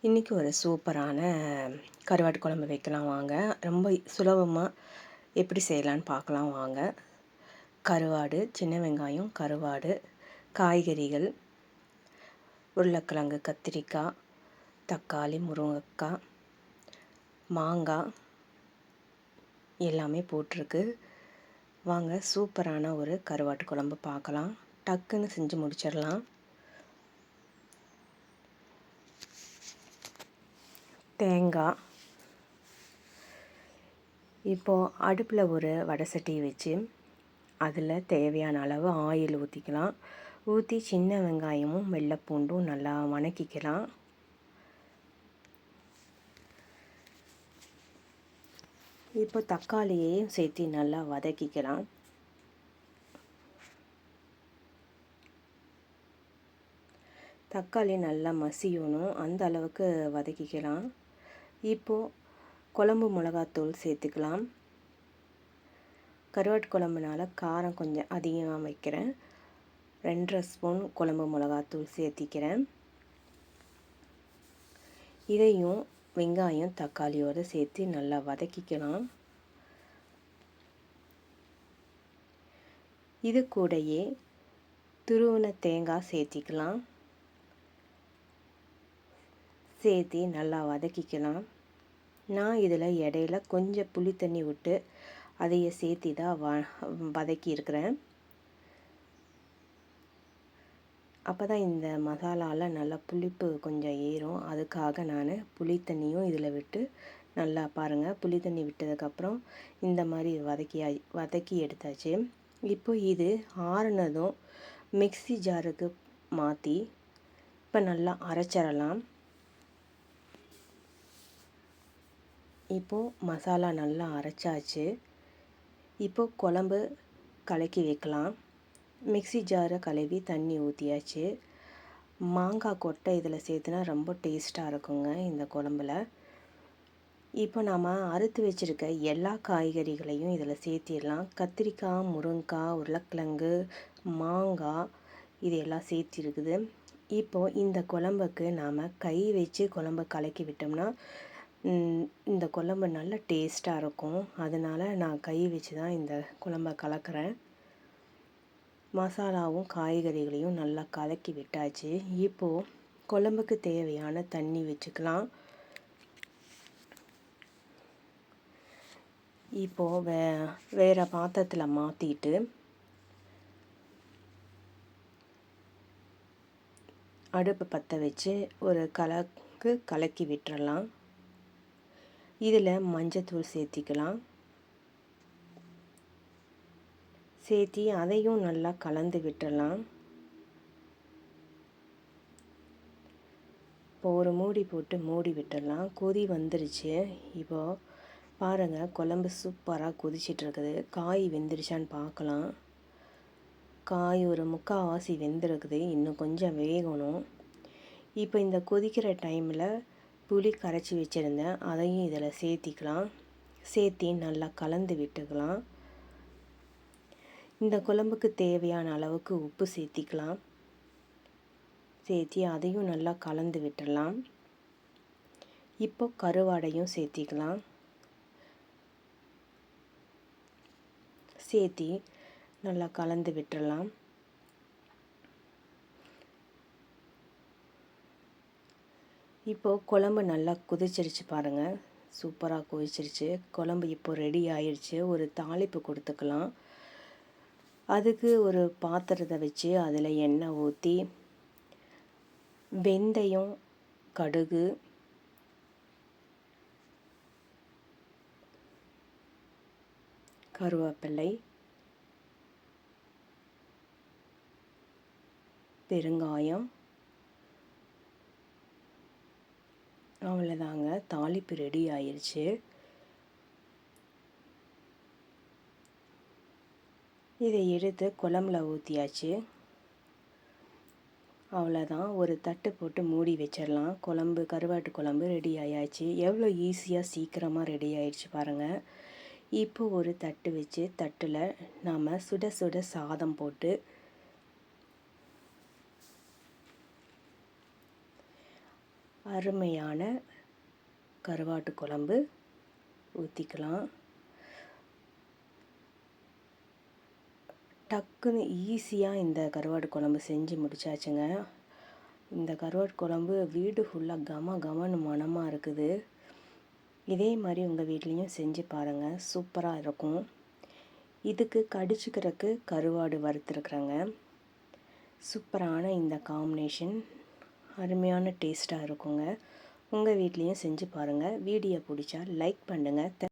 இன்றைக்கி ஒரு சூப்பரான கருவாட்டு குழம்பு வைக்கலாம் வாங்க. ரொம்ப சுலபமாக எப்படி செய்யலான்னு பார்க்கலாம் வாங்க. கருவாடு, சின்ன வெங்காயம், கருவாடு, காய்கறிகள், உருளைக்கிழங்கு, கத்திரிக்காய், தக்காளி, முருங்கைக்காய், மாங்காய் எல்லாமே போட்டிருக்கு. வாங்க சூப்பரான ஒரு கருவாட்டு குழம்பு பார்க்கலாம். டக்குன்னு செஞ்சு முடிச்சிடலாம். தேங்காய், இப்போது அடுப்பில் ஒரு வடை சட்டி வச்சு அதில் தேவையான அளவு ஆயில் ஊற்றிக்கலாம். ஊற்றி சின்ன வெங்காயமும் வெள்ளைப்பூண்டும் நல்லா வணக்கிக்கலாம். இப்போ தக்காளியையும் சேர்த்து நல்லா வதக்கிக்கலாம். தக்காளி நல்லா மசியணும், அந்த அளவுக்கு வதக்கிக்கலாம். இப்போது குழம்பு மிளகாத்தூள் சேர்த்துக்கலாம். கருவாட்டு குழம்புனால காரம் கொஞ்சம் அதிகமாக வைக்கிறேன். 2.5 ஸ்பூன் குழம்பு மிளகாத்தூள் சேர்த்திக்கிறேன். இதையும் வெங்காயம் தக்காளியோடு சேர்த்து நல்லா வதக்கிக்கலாம். இது கூடயே துருவின தேங்காய் சேர்த்திக்கலாம். சேர்த்து நல்லா வதக்கிக்கலாம். நான் இதில் இடையில கொஞ்சம் புளி தண்ணி விட்டு அதையே சேர்த்து தான் வதக்கி இருக்கிறேன். அப்போ தான் இந்த மசாலாவில் நல்லா புளிப்பு கொஞ்சம் ஏறும். அதுக்காக நான் புளி தண்ணியும் இதில் விட்டு நல்லா பாருங்கள், புளி தண்ணி விட்டதுக்கப்புறம் இந்த மாதிரி வதக்கி எடுத்தாச்சு. இப்போ இது ஆறுனதும் மிக்ஸி ஜாருக்கு மாற்றி இப்போ நல்லா அரைச்சிடலாம். இப்போது மசாலா நல்லா அரைச்சாச்சு. இப்போது குழம்பு கலக்கி வைக்கலாம். மிக்ஸி ஜாரை கழுவி தண்ணி ஊற்றியாச்சு. மாங்காய் கொட்டை இதில் சேர்த்துனா ரொம்ப டேஸ்ட்டாக இருக்குங்க இந்த குழம்புல. இப்போ நாம் அறுத்து வச்சுருக்க எல்லா காய்கறிகளையும் இதில் சேர்த்திடலாம். கத்திரிக்காய், முருங்கைக்காய், உருளைக்கிழங்கு, மாங்காய் இது எல்லாம் சேர்த்திருக்குது. இப்போது இந்த குழம்புக்கு நாம் கை வச்சு குழம்பு கலக்கி விட்டோம்னா இந்த குழம்பு நல்ல டேஸ்ட்டாக இருக்கும். அதனால் நான் கை வச்சு தான் இந்த குழம்பை கலக்கிறேன். மசாலாவும் காய்கறிகளையும் நல்லா கலக்கி விட்டாச்சு. இப்போது குழம்புக்கு தேவையான தண்ணி வச்சுக்கலாம். இப்போது வேறு பாத்திரத்தில் மாற்றிட்டு அடுப்பு பற்ற வச்சு ஒரு கலக்கி விட்டுறலாம். இதில் மஞ்சத்தூள் சேர்த்திக்கலாம். சேர்த்தி அதையும் நல்லா கலந்து விட்டுடலாம். இப்போ ஒரு மூடி போட்டு மூடி விட்டுடலாம். கொதி வந்துருச்சு. இப்போது பாருங்கள், குழம்பு சூப்பராக கொதிச்சிட்ருக்குது. காய் வெந்துருச்சான்னு பார்க்கலாம். காய் ஒரு 3/4 வெந்திருக்குது, இன்னும் கொஞ்சம் வேகணும். இப்போ இந்த கொதிக்கிற டைமில் புளி கரைச்சி வச்சுருந்தேன், அதையும் இதில் சேர்த்திக்கலாம். சேர்த்தி நல்லா கலந்து விட்டுக்கலாம். இந்த குழம்புக்கு தேவையான அளவுக்கு உப்பு சேர்த்திக்கலாம். சேர்த்தி அதையும் நல்லா கலந்து விட்டுடலாம். இப்போ கருவாடையும் சேர்த்திக்கலாம். சேர்த்தி நல்லா கலந்து விட்டுடலாம். இப்போது குழம்பு நல்லா கொதிச்சிருச்சு பாருங்கள், சூப்பராக கொதிச்சிருச்சு. குழம்பு இப்போ ரெடி ஆயிடுச்சு. ஒரு தாளிப்பு கொடுத்துக்கலாம். அதுக்கு ஒரு பாத்திரத்தை வச்சு அதில் எண்ணெய் ஊற்றி வெந்தயம், கடுகு, கருவேப்பிலை, பெருங்காயம், அவ்வளோதாங்க, தாளிப்பு ரெடி ஆயிடுச்சு. இதை எடுத்து குழம்புல ஊற்றியாச்சு. அவ்வளோதான், ஒரு தட்டு போட்டு மூடி வச்சிடலாம். கருவாட்டு குழம்பு ரெடி ஆயாச்சு. எவ்வளோ ஈஸியாக சீக்கிரமாக ரெடி ஆயிடுச்சு பாருங்கள். இப்போ ஒரு தட்டு வச்சு தட்டில் நாம் சுட சுட சாதம் போட்டு அருமையான கருவாட்டு குழம்பு ஊற்றிக்கலாம். டக்குன்னு ஈஸியாக இந்த கருவாட்டு குழம்பு செஞ்சு முடிச்சாச்சுங்க. இந்த கருவாட்டு குழம்பு வீடு ஃபுல்லாக கமன்னு மணமாக இருக்குது. இதே மாதிரி உங்கள் வீட்லேயும் செஞ்சு பாருங்கள், சூப்பராக இருக்கும். இதுக்கு கடிச்சிக்கிறதுக்கு கருவாடு வறுத்துருக்குறேங்க. சூப்பரான இந்த காம்பினேஷன் அருமையான டேஸ்ட்டாக இருக்குங்க. உங்கள் வீட்லேயும் செஞ்சு பாருங்கள். வீடியோ பிடிச்சா லைக் பண்ணுங்கள்.